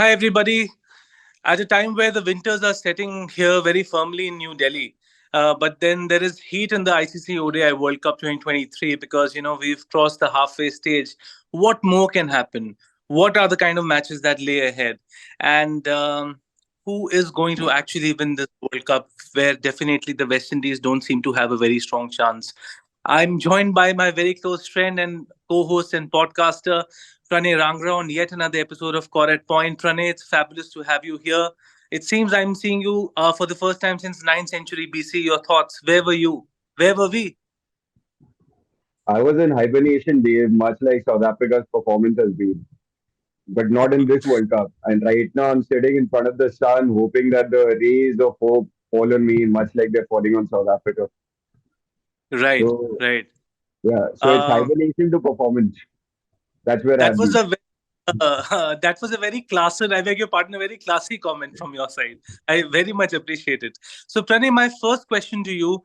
Hi, everybody. At a time where the winters are setting here very firmly in New Delhi, but then there is heat in the ICC ODI World Cup 2023 because we've crossed the halfway stage. What more can happen? What are the kind of matches that lay ahead? And who is going to actually win this World Cup? Where definitely the West Indies don't seem to have a very strong chance. I'm joined by my very close friend and co-host and podcaster Pranay Rangra on yet another episode of Correct Point. Pranay, it's fabulous to have you here. It seems I'm seeing you for the first time since 9th century BC. Your thoughts? Where were you? Where were we? I was in hibernation, Dave, much like South Africa's performance has been, but not in this World Cup. And right now, I'm sitting in front of the sun, hoping that the rays of hope fall on me, much like they're falling on South Africa. Right, So, right. yeah, so it's Um, hibernation to performance. That's where that I've was been. a that was a very classy, I beg your pardon, a very classy comment from your side. I very much appreciate it. So, Pranay, my first question to you: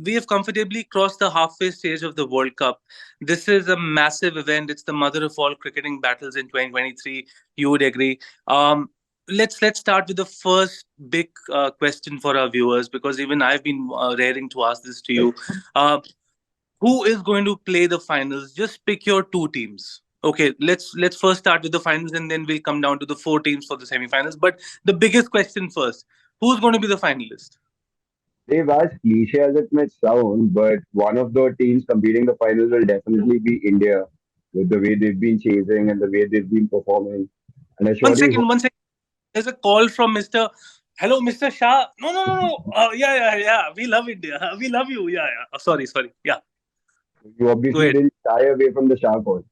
we have comfortably crossed the halfway stage of the World Cup. This is a massive event. It's the mother of all cricketing battles in 2023. You would agree. Let's start with the first big question for our viewers, because even I've been raring to ask this to you. Uh, who is going to play the finals? Just pick your two teams. Okay, let's first start with the finals, and then we'll come down to the four teams for the semifinals. But the biggest question first: who's going to be the finalist? Dave, as cliche as it may sound, but one of the teams competing the finals will definitely be India, with the way they've been chasing and the way they've been performing. And I One surely second, hope one second. There's a call from Mr. Hello, Mr. Shah. No, no, no, no. Yeah, yeah, yeah. We love India. We love you. Yeah, yeah. Oh, sorry, sorry. Yeah, you go obviously ahead. didn't shy away from the sharp horse.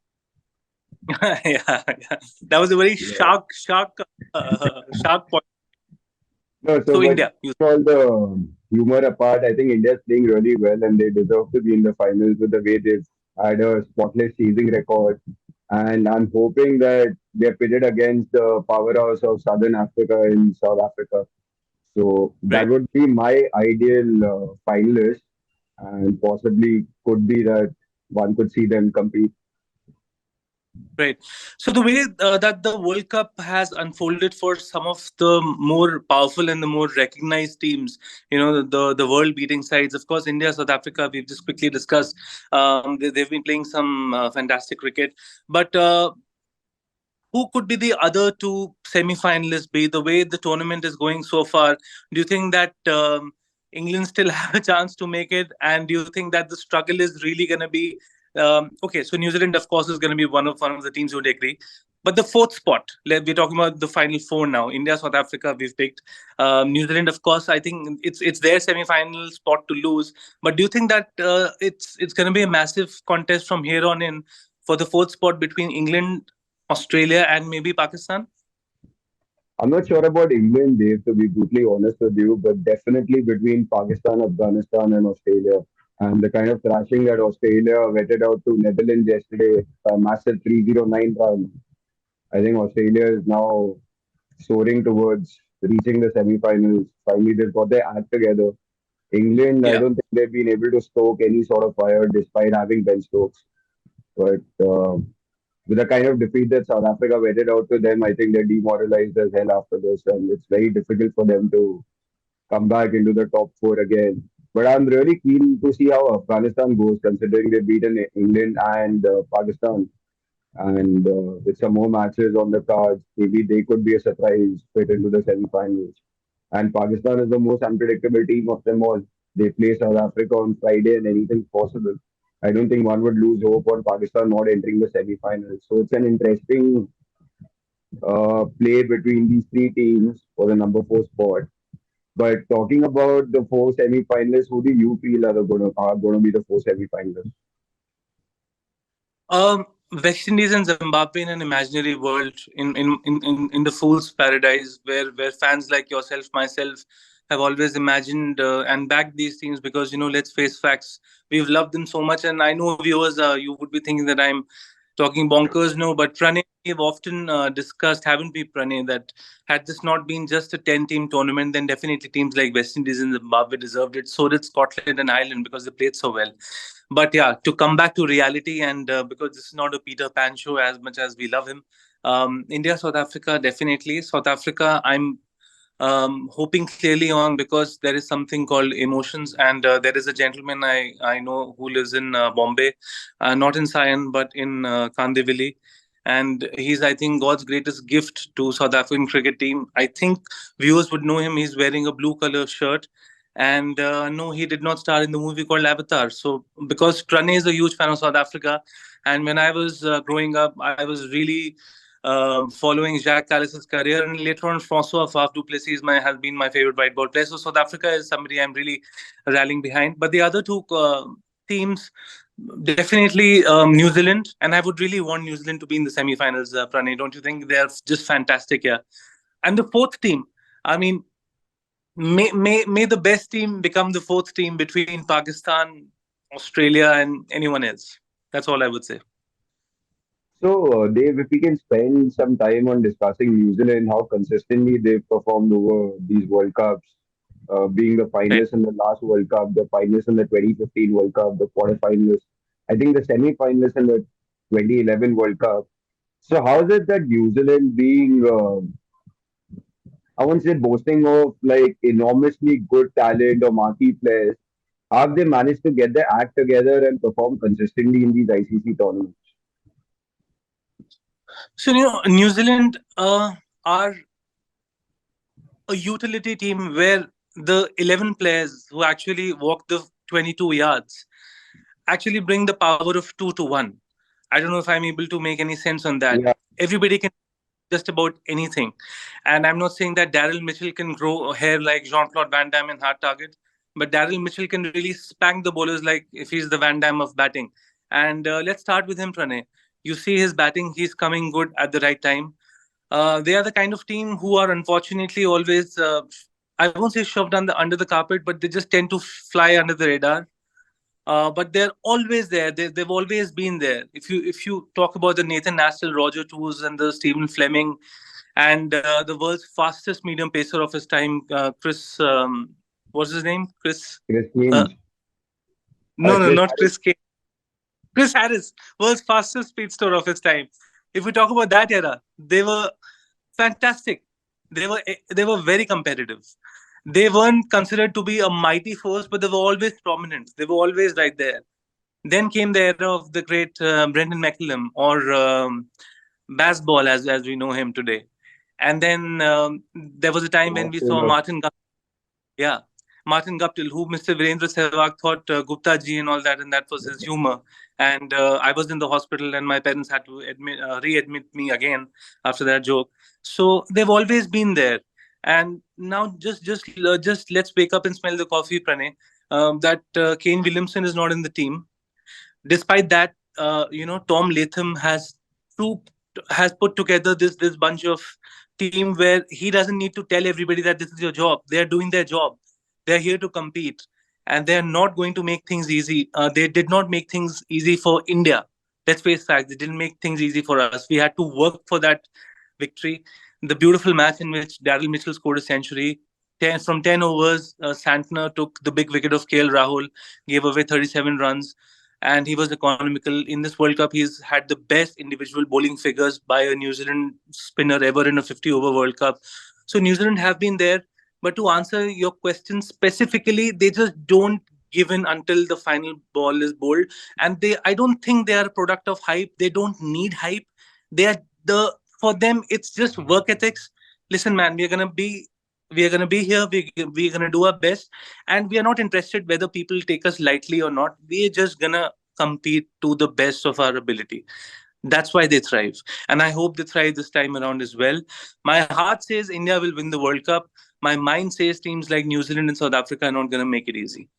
Yeah, yeah. That was a very Yeah. shark point. No, so So but India. You all the humor apart, I think India's playing really well and they deserve to be in the finals with the way they've had a spotless chasing record. And I'm hoping that they're pitted against the powerhouse of Southern Africa in South Africa. So that right. would be my ideal finalist, and possibly could be that one could see them compete. Right. So the way that the World Cup has unfolded for some of the more powerful and the more recognized teams, the world beating sides. Of course, India, South Africa. We've just quickly discussed. They've been playing some fantastic cricket, but who could be the other two semi-finalists be? The way the tournament is going so far, do you think that England still have a chance to make it? And do you think that the struggle is really going to be okay? So New Zealand, of course, is going to be one of the teams who would agree. But the fourth spot, we're talking about the final four now. India, South Africa, we've picked. New Zealand, of course, I think it's their semi-final spot to lose. But do you think that it's going to be a massive contest from here on in for the fourth spot between England, Australia, and maybe Pakistan? I'm not sure about England, Dave, to be brutally honest with you, but definitely between Pakistan, Afghanistan, and Australia. And the kind of thrashing that Australia wetted out to Netherlands yesterday, a massive 309 run. I think Australia is now soaring towards reaching the semi-finals. Finally, they've got their act together. England, I Yeah. don't think they've been able to stoke any sort of fire despite having Ben Stokes. But with the kind of defeat that South Africa wedded out to them, I think they're demoralized as hell after this, and it's very difficult for them to come back into the top four again. But I'm really keen to see how Afghanistan goes, considering they've beaten England and Pakistan, and with some more matches on the cards, maybe they could be a surprise fit into the semi-finals. And Pakistan is the most unpredictable team of them all. They play South Africa on Friday, and anything's possible. I don't think one would lose hope on Pakistan not entering the semi-finals. So it's an interesting play between these three teams for the number four spot. But talking about the four semi-finalists, who do you feel are going to be the four semi-finalists? West Indies and Zimbabwe in an imaginary world, in the fool's paradise, where fans like yourself, myself, have always imagined and backed these teams, because let's face facts, we've loved them so much. And I know viewers, you would be thinking that I'm talking bonkers. No, but Pranay, we've often discussed, haven't we, Pranay, that had this not been just a 10-team tournament, then definitely teams like West Indies and Zimbabwe deserved it. So did Scotland and Ireland, because they played so well. But yeah, to come back to reality, and because this is not a Peter Pan show as much as we love him, India, South Africa, definitely. South Africa, I'm hoping clearly on, because there is something called emotions, and there is a gentleman I know who lives in Bombay, not in Sion but in Kandivali, and he's, I think, God's greatest gift to South African cricket team. I think viewers would know him. He's wearing a blue color shirt. And no, he did not star in the movie called Avatar. So, because Pranay is a huge fan of South Africa, and when I was growing up, I was really following Jacques Callis's career, and later on Francois Faf du Plessis has been my favorite white ball player. So South Africa is somebody I'm really rallying behind. But the other two teams, definitely New Zealand, and I would really want New Zealand to be in the semi-finals. Pranay, don't you think they are just fantastic here? And the fourth team, I mean, may the best team become the fourth team between Pakistan, Australia, and anyone else. That's all I would say. So, Dave, if we can spend some time on discussing New Zealand, how consistently they've performed over these World Cups, being the Right. finalists in the last World Cup, the finalists in the 2015 World Cup, the quarterfinalists, I think the semi-finalists in the 2011 World Cup. So, how is it that New Zealand being, I won't say boasting of like enormously good talent or marquee players, have they managed to get their act together and perform consistently in these ICC tournaments? So, New Zealand are a utility team where the 11 players who actually walk the 22 yards actually bring the power of 2 to 1. I don't know if I'm able to make any sense on that. Yeah, Everybody can just about anything. And I'm not saying that Daryl Mitchell can grow hair like Jean Claude Van Damme in Hard Target, but Daryl Mitchell can really spank the bowlers like if he's the Van Damme of batting. And let's start with him, Pranay. You see his batting, he's coming good at the right time. They are the kind of team who are unfortunately always, I won't say shoved under the carpet, but they just tend to fly under the radar. But they're always there. They've always been there. If you talk about the Nathan Astle, Roger Toos, and the Stephen Fleming, and the world's fastest medium pacer of his time, Chris, what's his name? Chris. Chris Uh, Gaines. no, no, Chris not Harris. Chris K. Chris Harris, world's fastest speedster of his time. If we talk about that era, they were fantastic. They were very competitive. They weren't considered to be a mighty force, but they were always prominent. They were always right there. Then came the era of the great Brendan McCullum, or Basball as we know him today. And then there was a time when we saw Master Martin. Yeah, Martin Guptill, who Mr. Virendra Sehwag thought Gupta ji and all that, and that was his humor. And I was in the hospital, and my parents had to readmit me again after that joke. So they've always been there. And now, just let's wake up and smell the coffee, Pranay. That Kane Williamson is not in the team. Despite that, Tom Latham has put together this bunch of team where he doesn't need to tell everybody that this is your job. They are doing their job. They're here to compete, and they're not going to make things easy. They did not make things easy for India. Let's face facts. They didn't make things easy for us. We had to work for that victory. The beautiful match in which Daryl Mitchell scored a century. From 10 overs, Santner took the big wicket of KL Rahul, gave away 37 runs, and he was economical. In this World Cup, he's had the best individual bowling figures by a New Zealand spinner ever in a 50-over World Cup. So New Zealand have been there. But to answer your question specifically, they just don't give in until the final ball is bowled. And I don't think they are a product of hype. They don't need hype. They are for them, it's just work ethics. Listen, man, we're gonna be here. We're gonna do our best, and we are not interested whether people take us lightly or not. We're just gonna compete to the best of our ability. That's why they thrive, and I hope they thrive this time around as well. My heart says India will win the World Cup. My mind says teams like New Zealand and South Africa are not gonna make it easy.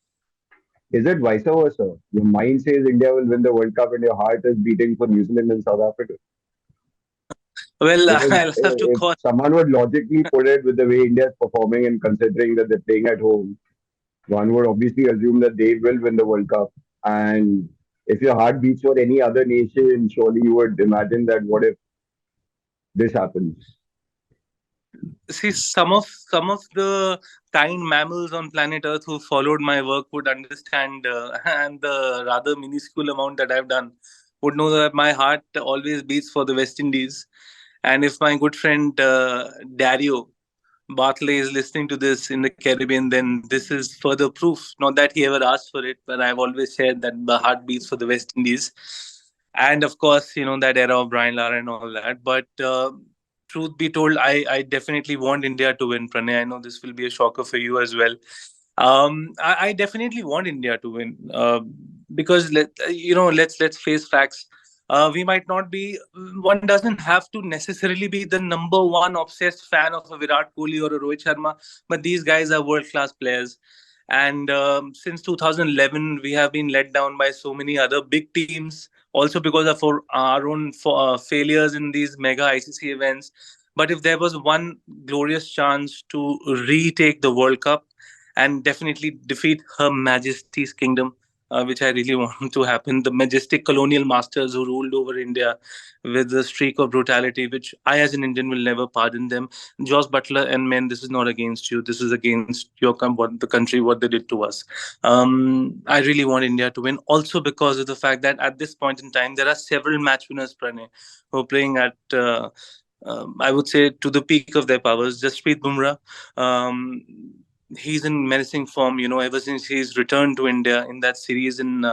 Is it vice versa? Your mind says India will win the World Cup and your heart is beating for New Zealand and South Africa. Well, Because I'll have to if call. someone would logically put it with the way India is performing and considering that they're playing at home, one would obviously assume that they will win the World Cup. And if your heart beats for any other nation, surely you would imagine that what if this happens? See, some of the kind mammals on planet Earth who followed my work would understand, and the rather minuscule amount that I've done would know that my heart always beats for the West Indies. And if my good friend Dario Bartley is listening to this in the Caribbean, then this is further proof. Not that he ever asked for it, but I've always shared that the heart beats for the West Indies. And of course, that era of Brian Lara and all that. But truth be told, I definitely want India to win, Pranay. I know this will be a shocker for you as well. I definitely want India to win because let's face facts. We might not be. One doesn't have to necessarily be the number one obsessed fan of a Virat Kohli or a Rohit Sharma, but these guys are world class players. And since 2011, we have been let down by so many other big teams, also because of our own failures in these mega ICC events. But if there was one glorious chance to retake the World Cup and definitely defeat Her Majesty's Kingdom, which I really want to happen. The majestic colonial masters who ruled over India with a streak of brutality, which I, as an Indian, will never pardon them. Jos Butler and men, this is not against you. This is against the country, what they did to us. I really want India to win, also because of the fact that at this point in time, there are several match winners, Pranay, who are playing at. I would say to the peak of their powers. Jasprit Bumrah, um, he's in menacing form. Ever since he's returned to India in that series in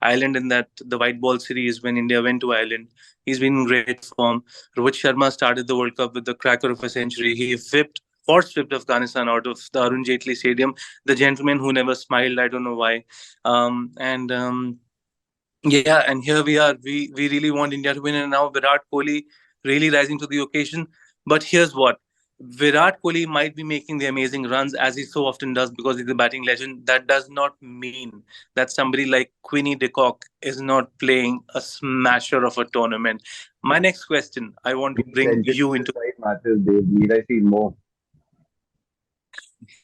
Ireland, in that the white ball series when India went to Ireland, he's been in great form. Rohit Sharma started the World Cup with the cracker of a century. He force whipped Afghanistan out of the Arun Jaitley Stadium. The gentleman who never smiled. I don't know why. And Yeah, and here we are. We really want India to win, and now Virat Kohli really rising to the occasion. But here's what: Virat Kohli might be making the amazing runs as he so often does because he's a batting legend. That does not mean that somebody like Quinny de Kock is not playing a smasher of a tournament. My next question, I want to These bring century you into. suicide matches, they need I see more.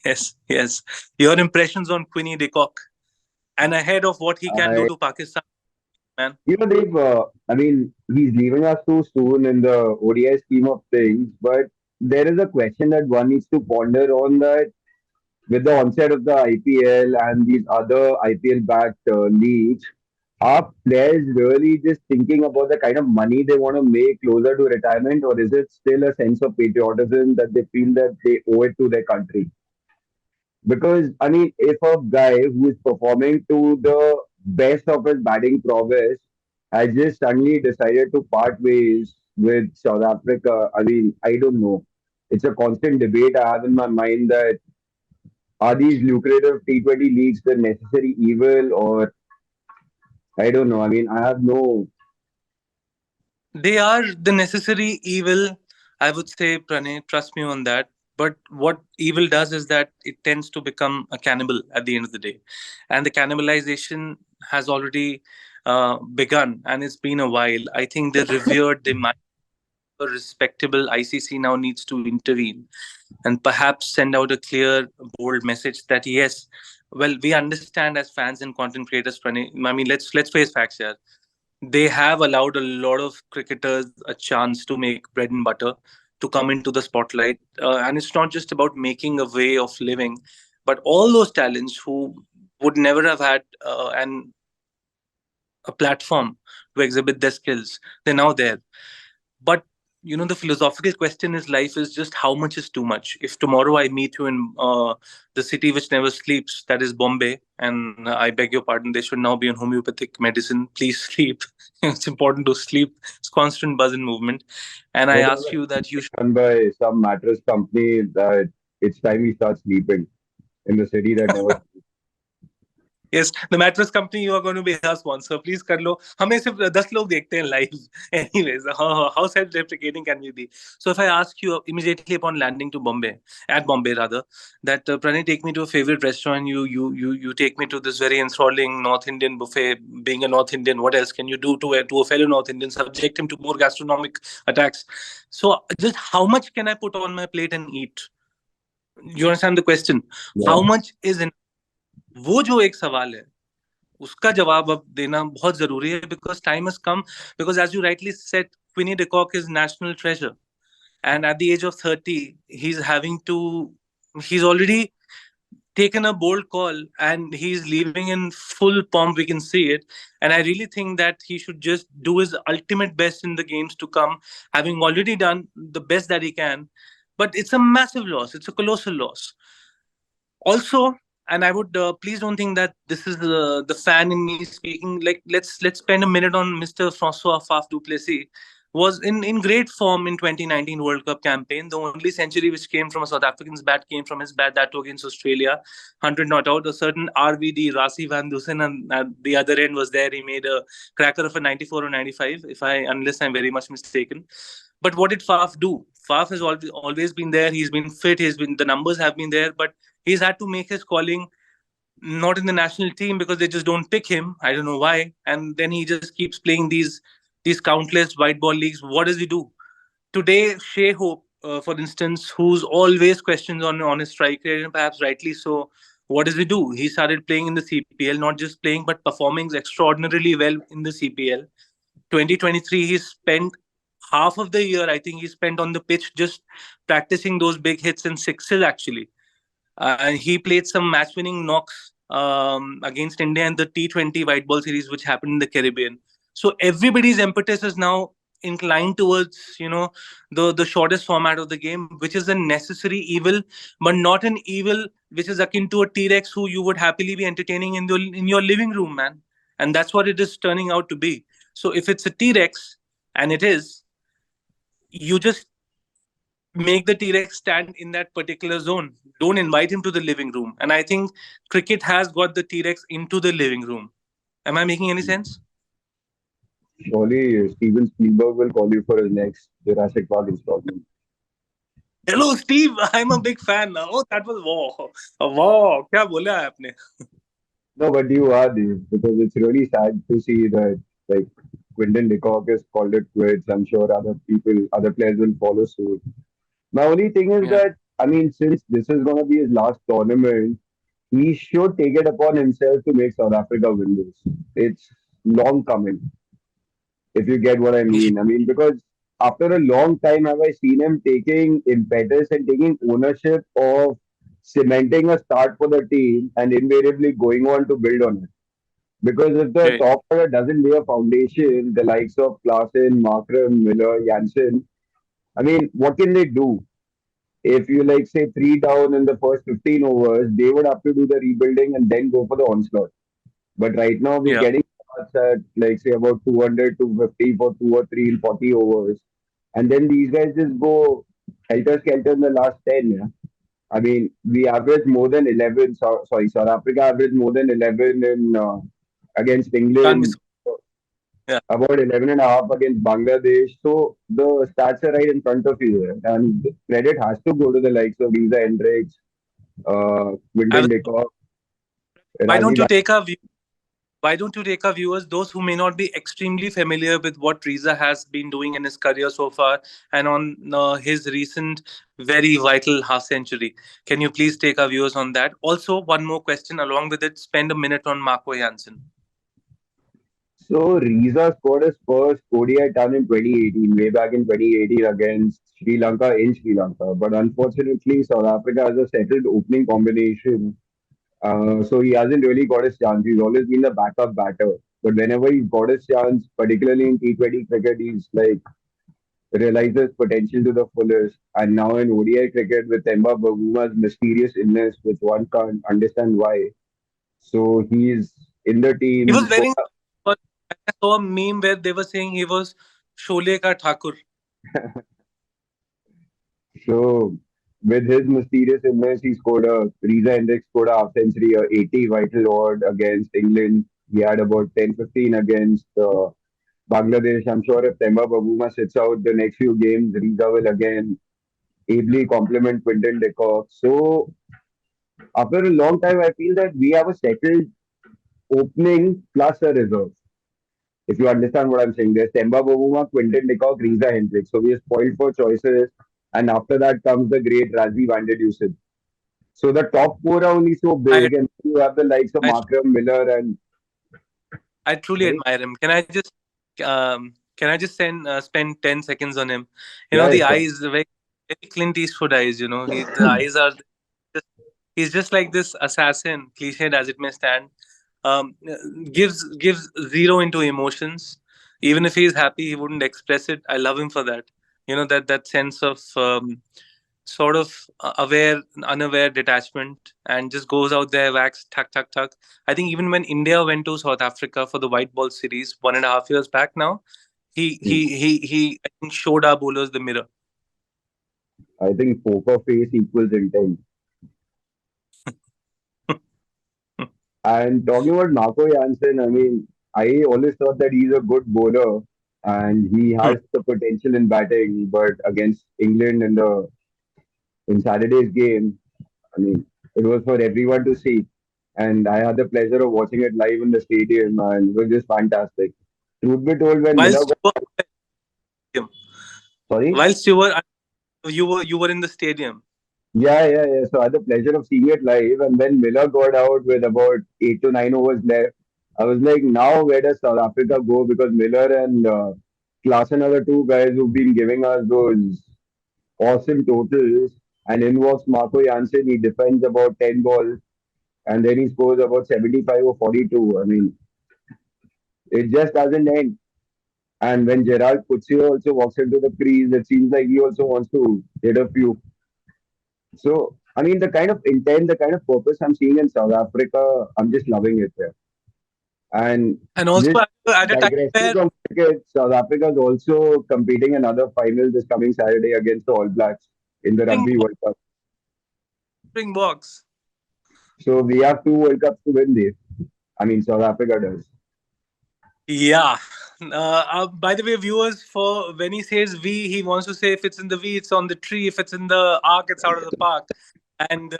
Yes, yes, your impressions on Quinny de Kock and ahead of what he can do I, to Pakistan, man. Dave, I mean, he's leaving us too soon in the ODI scheme of things, but there is a question that one needs to ponder on that with the onset of the IPL and these other IPL-backed leagues, are players really just thinking about the kind of money they want to make closer to retirement, or is it still a sense of patriotism that they feel that they owe it to their country? Because, I mean, if a guy who is performing to the best of his batting prowess has just suddenly decided to part ways with South Africa, I mean, I don't know. It's a constant debate I have in my mind that are these lucrative T20 leagues the necessary evil, or I don't know. I mean, I have no. They are the necessary evil, I would say, Pranay. Trust me on that. But what evil does is that it tends to become a cannibal at the end of the day. And the cannibalization has already begun, and it's been a while. I think the revered, the respectable ICC now needs to intervene and perhaps send out a clear, bold message that yes, well, we understand as fans and content creators, Pranay. I mean, let's face facts here. They have allowed a lot of cricketers a chance to make bread and butter, to come into the spotlight. And it's not just about making a way of living, but all those talents who would never have had a platform to exhibit their skills, they're now there. But the philosophical question is life is just how much is too much. If tomorrow I meet you in the city which never sleeps, that is Bombay, and I beg your pardon, they should now be on homeopathic medicine. Please sleep. It's important to sleep. It's constant buzz and movement. And I There was ask a you that you should. done by some mattress company that it's time we start sleeping in the city that never. Yes, the mattress company, you are going to be our sponsor. Please कर लो. हमें सिर्फ 10 लोग देखते हैं live. Anyways, how self-deprecating can we be? So if I ask you immediately upon landing to Bombay, at Bombay rather, that Pranay, take me to a favorite restaurant. You take me to this very enthralling North Indian buffet. Being a North Indian, what else can you do to a fellow North Indian? Subject him to more gastronomic attacks. So just how much can I put on my plate and eat? You understand the question? Yeah. How much is in वो जो एक सवाल है उसका जवाब अब देना बहुत जरूरी है because time has come, because as you rightly said, Quinny de Kock is national treasure, and at the age of 30 he's having to he's already taken a bold call and he's leaving in full pomp. We can see it. And I really think that he should just do his ultimate best in the games to come, having already done the best that he can. But it's a massive loss, it's a colossal loss. Also, and I would please don't think that this is the fan in me speaking. Like, let's spend a minute on Mr. Francois Faf Duplessis. Was in great form in 2019 World Cup campaign. The only century which came from a South African's bat came from his bat, that too against Australia. 100 not out. A certain RVD, Rasi van Dusen, and at the other end was there. He made a cracker of a 94 or 95, if I unless I'm very much mistaken. But what did Faf do? Faf has always been there. He's been fit. He's been the numbers have been there, but he's had to make his calling not in the national team because they just don't pick him. I don't know why. And then he just keeps playing these countless white ball leagues. What does he do? Today, Shea Hope, for instance, who's always questions on his strike rate, and perhaps rightly so. What does he do? He started playing in the CPL, not just playing but performing extraordinarily well in the CPL. 2023, he spent half of the year, I think, he spent on the pitch just practicing those big hits and sixes actually. And he played some match-winning knocks against India in the T20 white ball series, which happened in the Caribbean. So everybody's impetus is now inclined towards the shortest format of the game, which is a necessary evil, but not an evil which is akin to a T-Rex who you would happily be entertaining in your living room, man. And that's what it is turning out to be. So if it's a T-Rex, and it is, you just make the T-Rex stand in that particular zone. Don't invite him to the living room. And I think cricket has got the T-Rex into the living room. Am I making any sense? Surely Steven Spielberg will call you for his next Jurassic Park installment. Hello, Steve. I'm a big fan. Oh, that was wow. Wow. क्या बोला है आपने? No, but you are, Dave, because it's really sad to see that like Quinton de Kock has called it quits. I'm sure other players will follow suit. My only thing is Yeah. that I mean, since this is going to be his last tournament, he should take it upon himself to make South Africa win this. It's long coming, if you get what I He should, mean. I mean, because after a long time, have I seen him taking impetus and taking ownership of cementing a start for the team and invariably going on to build on it. Because if the right. top order doesn't lay a foundation, the likes of Klaasen, Markram, Miller, Janssen, I mean, what can they do? If you like say three down in the first 15 overs, they would have to do the rebuilding and then go for the onslaught. But right now we're Yeah. getting starts at like say about 200, 250 for two or three in 40 overs. And then these guys just go helter skelter in the last 10. Yeah? I mean, we average more than 11. Sorry, South Africa averaged more than 11 in against Can't be England, so. Yeah. about 11 and a half against Bangladesh. So the stats are right in front of you. Yeah? And credit has to go to the likes of Lisa Hendricks, I Quinton was, de Kock, why don't Rajiv. you take our view? Why don't you take our viewers, those who may not be extremely familiar with what Riza has been doing in his career so far and on his recent very vital half century? Can you please take our viewers on that? Also, one more question along with it, spend a minute on Marco Jansen. So Riza scored his first ODI ton in 2018, way back in 2018 against Sri Lanka in Sri Lanka. But unfortunately, South Africa has a settled opening combination. So he hasn't really got his chance. He's always been the backup batter. But whenever he's got his chance, particularly in T20 cricket, he's like realizes potential to the fullest. And now in ODI cricket with Temba Baguma's mysterious illness, which one can't understand why. So he's in the He team. was wearing, I saw a meme where they were saying he was Sholay ka Thakur. So with his mysterious illness, he scored a Reza Hendricks scored a half century, a 80 vital odd against England. He had about 10-15 against Bangladesh. I'm sure if Temba Babuma sits out the next few games, Reza will again ably complement Quinton de Kock. So after a long time, I feel that we have a settled opening plus a reserve. If you understand what I'm saying, there's Temba Babuma, Quinton de Kock, Reza Hendricks. So we are spoiled for choices. And after that comes the great Razi van der Dusen. So the top four are only so I, big, and you have the likes of I, Markram, Miller, and I truly sorry, admire him. Can I just spend 10 seconds on him? yeah, The sure. eyes, very, very Clint Eastwood eyes. The eyes are He's just like this assassin, cliched as it may stand. Um, gives zero into emotions. Even if he's happy, he wouldn't express it. I love him for that. That sense of sort of aware, unaware detachment, and just goes out there, whacks, tuck, tuck, tuck. I think even when India went to South Africa for the white ball series 1.5 years back now, he I think showed our bowlers the mirror. I think poker face equals intent. And talking about Marco Jansen, I mean, I always thought that he's a good bowler and he has the potential in batting, but against England in Saturday's game, I mean, it was for everyone to see. And I had the pleasure of watching it live in the stadium, and it was just fantastic. Truth be told, when Miller Whilst got, you were, sorry, whilst you were in the stadium. yeah. So I had the pleasure of seeing it live, and when Miller got out with about 8 to 9 overs left, I was like, now where does South Africa go? Because Miller and Klaasen are the two guys who've been giving us those awesome totals. And in walks Marco Jansen, he defends about 10 balls, and then he scores about 75 or 42. I mean, it just doesn't end. And when Gerald Kutsia also walks into the crease, it seems like he also wants to hit a few. So, I mean, the kind of intent, the kind of purpose I'm seeing in South Africa, I'm just loving it there. And And also just at a time digressing where from cricket, South Africa is also competing another final this coming Saturday against the All Blacks in the Rugby Springboks, World Cup. Springboks. So we have two World Cups to win there. I mean, South Africa does. Yeah. By the way, viewers, for when he says we, he wants to say if it's in the V, it's on the tree. If it's in the arc, it's out of the park. And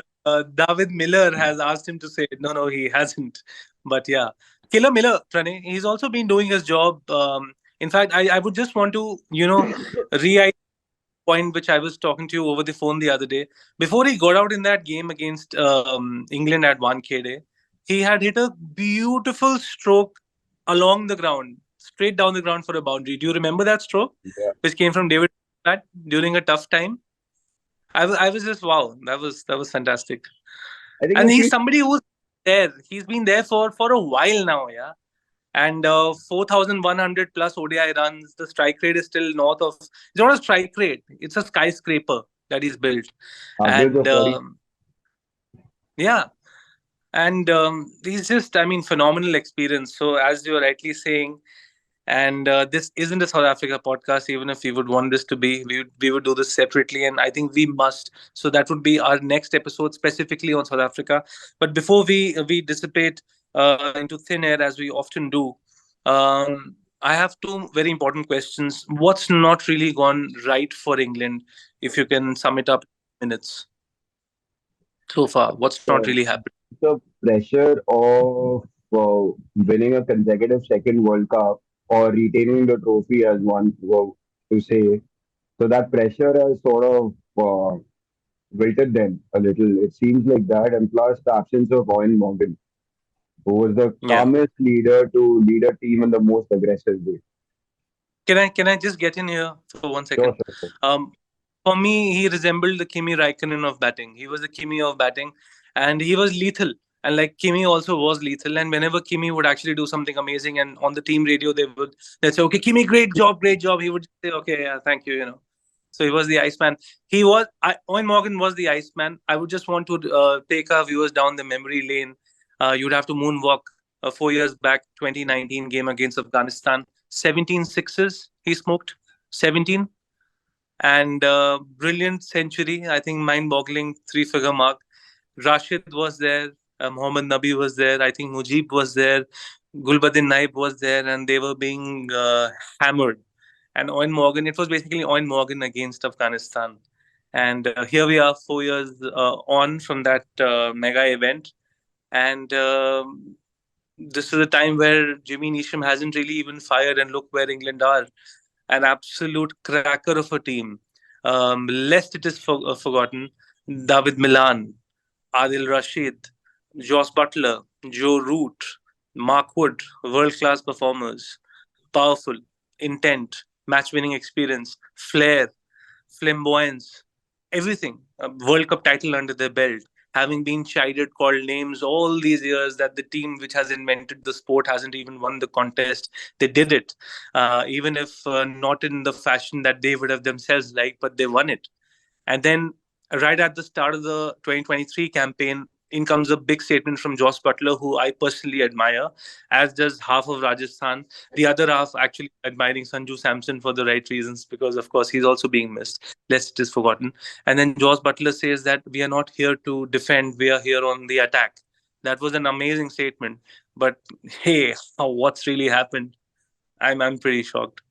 David Miller has asked him to say, no, no, he hasn't. But yeah, Killer Miller, Pranay, he's also been doing his job. In fact, I would just want to, reiterate point which I was talking to you over the phone the other day. Before he got out in that game against England at 1 KD, he had hit a beautiful stroke along the ground, straight down the ground for a boundary. Do you remember that stroke, Yeah. which came from David Platt during a tough time? I was just wow, that was fantastic. I think And if he's you somebody who's there. He's been there for a while now, yeah. And 4,100 plus ODI runs. The strike rate is still north of. It's not a strike rate. It's a skyscraper that he's built, average and of 40, yeah, and he's just, I mean, phenomenal experience. So as you're rightly saying, and this isn't a South Africa podcast. Even if we would want this to be, we would do this separately, and I think we must. So that would be our next episode specifically on South Africa. But before we dissipate into thin air as we often do, I have two very important questions. What's not really gone right for England? If you can sum it up in minutes so far, what's not the, really happened? the pressure of winning a consecutive second World Cup or retaining the trophy, as one were to say. So that pressure has sort of wilted them a little. It seems like that. And plus the absence of Owen Morgan, who was the Yeah. calmest leader to lead a team in the most aggressive way. Can I just get in here for 1 second? Sure, sure, sure. Um, for me, he resembled the Kimi Raikkonen of batting. He was the Kimi of batting, and he was lethal. And like Kimi also was lethal. And whenever Kimi would actually do something amazing, and on the team radio they'd say, "Okay, Kimi, great job, great job." He would say, "Okay, yeah, thank you." So he was the Iceman. Owen Morgan was the Iceman. I would just want to take our viewers down the memory lane. You'd have to moonwalk 4 years back, 2019 game against Afghanistan. 17 sixes he smoked. 17. And brilliant century. I think mind-boggling three-figure mark. Rashid was there. Mohammad Nabi was there. I think Mujib was there. Gulbuddin Naib was there, and they were being hammered. And Owen Morgan, it was basically Owen Morgan against Afghanistan. And here we are, 4 years on from that mega event. And this is a time where Jimmy Neesham hasn't really even fired, and look where England are. An absolute cracker of a team. Lest it is forgotten, David Milan, Adil Rashid, Joss Butler, Joe Root, Mark Wood, world class performers, powerful, intent, match winning experience, flair, flamboyance, everything. A World Cup title under their belt. having been chided, called names all these years that the team which has invented the sport hasn't even won the contest. They did it, even if not in the fashion that they would have themselves liked, but they won it. And then, right at the start of the 2023 campaign, in comes a big statement from Joss Butler, who I personally admire, as does half of Rajasthan. The other half actually admiring Sanju Samson for the right reasons, because, of course, he's also being missed, lest it is forgotten. And then Joss Butler says that we are not here to defend, we are here on the attack. That was an amazing statement. But hey, what's really happened? I'm pretty shocked.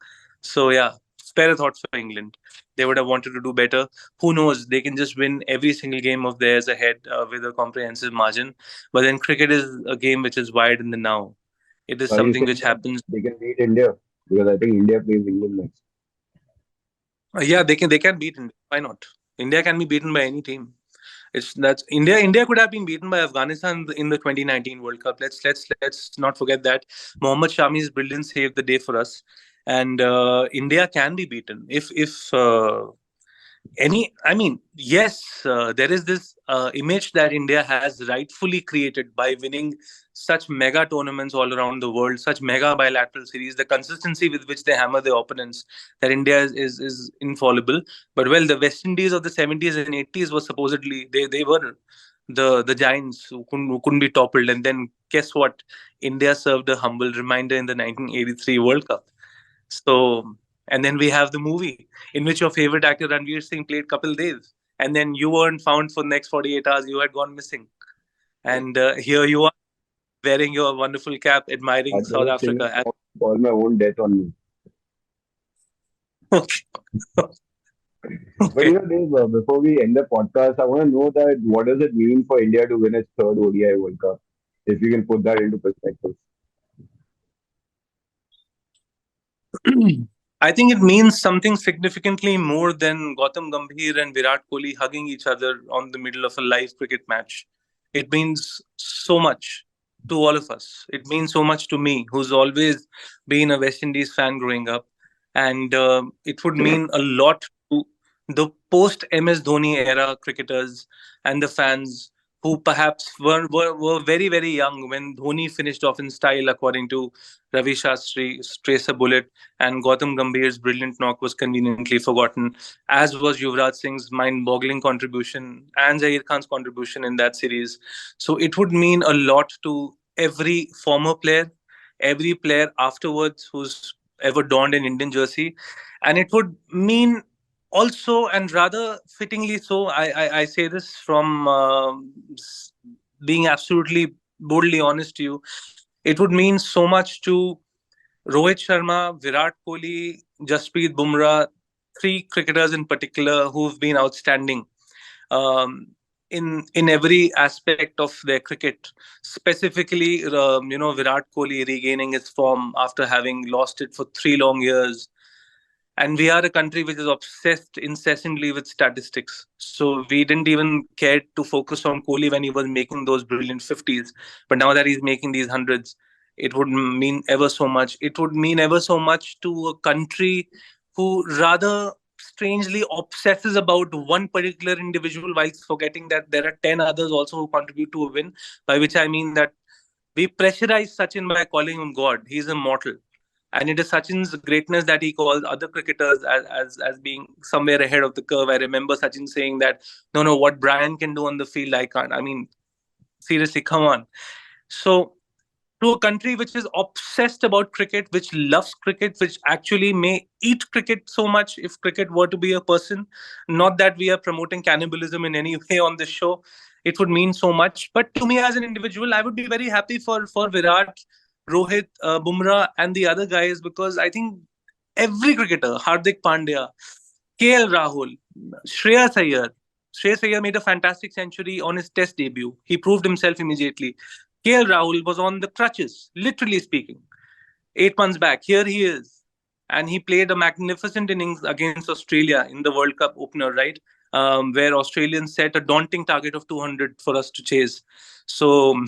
So yeah, spare a thought for England. They would have wanted to do better. Who knows? They can just win every single game of theirs ahead with a comprehensive margin. But then cricket is a game which is wide in the now. It is So are you something saying which that happens. they can beat India? Because I think India plays England next. Yeah, they can beat India. Why not? India can be beaten by any team. It's that's India. India could have been beaten by Afghanistan in the 2019 World Cup. Let's not forget that Mohammad Shami's brilliance saved the day for us, and India can be beaten if any. I mean, yes, there is this image that India has rightfully created by winning such mega tournaments all around the world, such mega bilateral series, the consistency with which they hammer their opponents, that India is infallible. But well, the West Indies of the 70s and 80s were supposedly they were the giants who couldn't be toppled. And then guess what? India served a humble reminder in the 1983 World Cup. So, and then we have the movie in which your favorite actor Ranveer Singh played Kapil Dev, and then you weren't found for the next 48 hours. You had gone missing, and here you are wearing your wonderful cap, admiring That's South what I'm saying. Africa. Call my own death on me. Okay, But you okay. know, Dave, before we end the podcast, I want to know that what does it mean for India to win its third ODI World Cup? If you can put that into perspective. I think it means something significantly more than Gautam Gambhir and Virat Kohli hugging each other on the middle of a live cricket match. It means so much to all of us. It means so much to me, who's always been a West Indies fan growing up. And it would mean a lot to the post MS Dhoni era cricketers and the fans who perhaps were very, very young when Dhoni finished off in style, according to Ravi Shastri's Trace a Bullet, and Gautam Gambhir's brilliant knock was conveniently forgotten, as was Yuvraj Singh's mind-boggling contribution and Zaheer Khan's contribution in that series. So it would mean a lot to every former player, every player afterwards who's ever donned an Indian jersey, and it would mean also, and rather fittingly so, I say this from being absolutely boldly honest to you, it would mean so much to Rohit Sharma, Virat Kohli, Jasprit Bumrah, three cricketers in particular who've been outstanding um, in every aspect of their cricket. Specifically, Virat Kohli regaining his form after having lost it for 3 long years. And we are a country which is obsessed incessantly with statistics. So we didn't even care to focus on Kohli when he was making those brilliant 50s. But now that he's making these hundreds, it would mean ever so much. It would mean ever so much to a country who rather strangely obsesses about one particular individual while forgetting that there are 10 others also who contribute to a win. By which I mean that we pressurize Sachin by calling him God. He's immortal. And it is Sachin's greatness that he calls other cricketers as being somewhere ahead of the curve. I remember Sachin saying that, no, no, what Brian can do on the field, I can't. I mean, seriously, come on. So, to a country which is obsessed about cricket, which loves cricket, which actually may eat cricket so much if cricket were to be a person. Not that we are promoting cannibalism in any way on this show. It would mean so much. But to me as an individual, I would be very happy for Virat, Rohit, Bumrah, and the other guys, because I think every cricketer, Hardik Pandya, KL Rahul, Shreyas Iyer. Shreyas Iyer made a fantastic century on his test debut. He proved himself immediately. KL Rahul was on the crutches, literally speaking. 8 months back, here he is. And he played a magnificent innings against Australia in the World Cup opener, right? Where Australians set a daunting target of 200 for us to chase. So,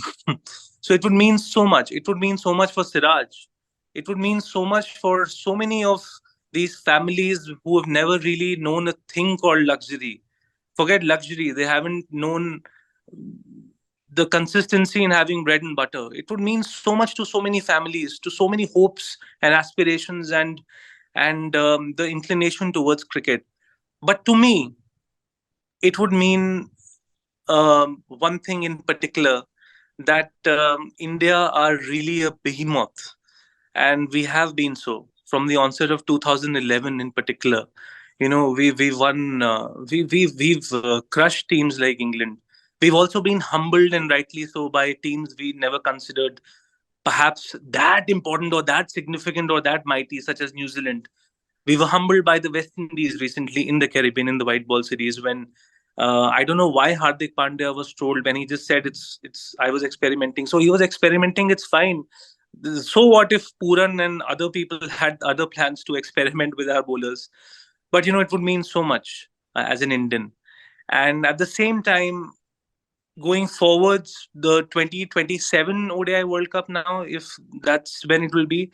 so it would mean so much. It would mean so much for Siraj. It would mean so much for so many of these families who have never really known a thing called luxury. Forget luxury; they haven't known the consistency in having bread and butter. It would mean so much to so many families, to so many hopes and aspirations, and the inclination towards cricket. But to me, it would mean one thing in particular, that India are really a behemoth, and we have been so from the onset of 2011 in particular. We won, we've crushed teams like England. We've also been humbled, and rightly so, by teams we never considered perhaps that important or that significant or that mighty, such as New Zealand. We were humbled by the West Indies recently in the Caribbean in the white ball series, when I don't know why Hardik Pandya was trolled when he just said it's I was experimenting. So he was experimenting. It's fine. So what if Puran and other people had other plans to experiment with our bowlers? But it would mean so much as an Indian. And at the same time, going forwards, the 2027 ODI World Cup now, if that's when it would be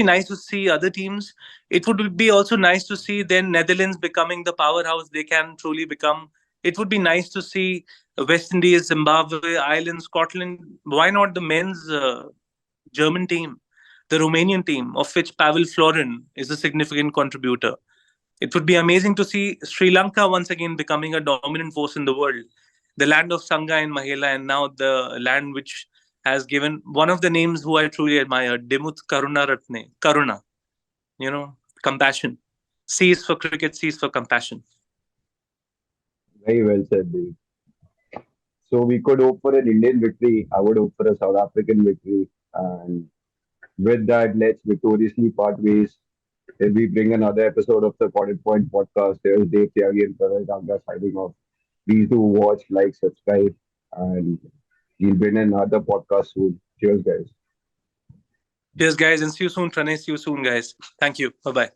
nice to see other teams. It would be also nice to see then Netherlands becoming the powerhouse they can truly become. It would be nice to see West Indies, Zimbabwe, Ireland, Scotland. Why not the men's German team, the Romanian team, of which Pavel Florin is a significant contributor? It would be amazing to see Sri Lanka once again becoming a dominant force in the world, the land of Sangha and Mahela, and now the land which has given one of the names who I truly admire, Dimut Karuna Ratne, Karuna, compassion. C is for cricket, C is for compassion. Very well said, Dave. So we could hope for an Indian victory. I would hope for a South African victory. And with that, let's victoriously part ways. If we bring another episode of the Potted Point podcast, here's Dave Tyagi and Pranay signing off. Please do watch, like, subscribe, and we'll bring another podcast soon. Cheers, guys. Cheers, guys, and see you soon, Pranay. See you soon, guys. Thank you. Bye bye.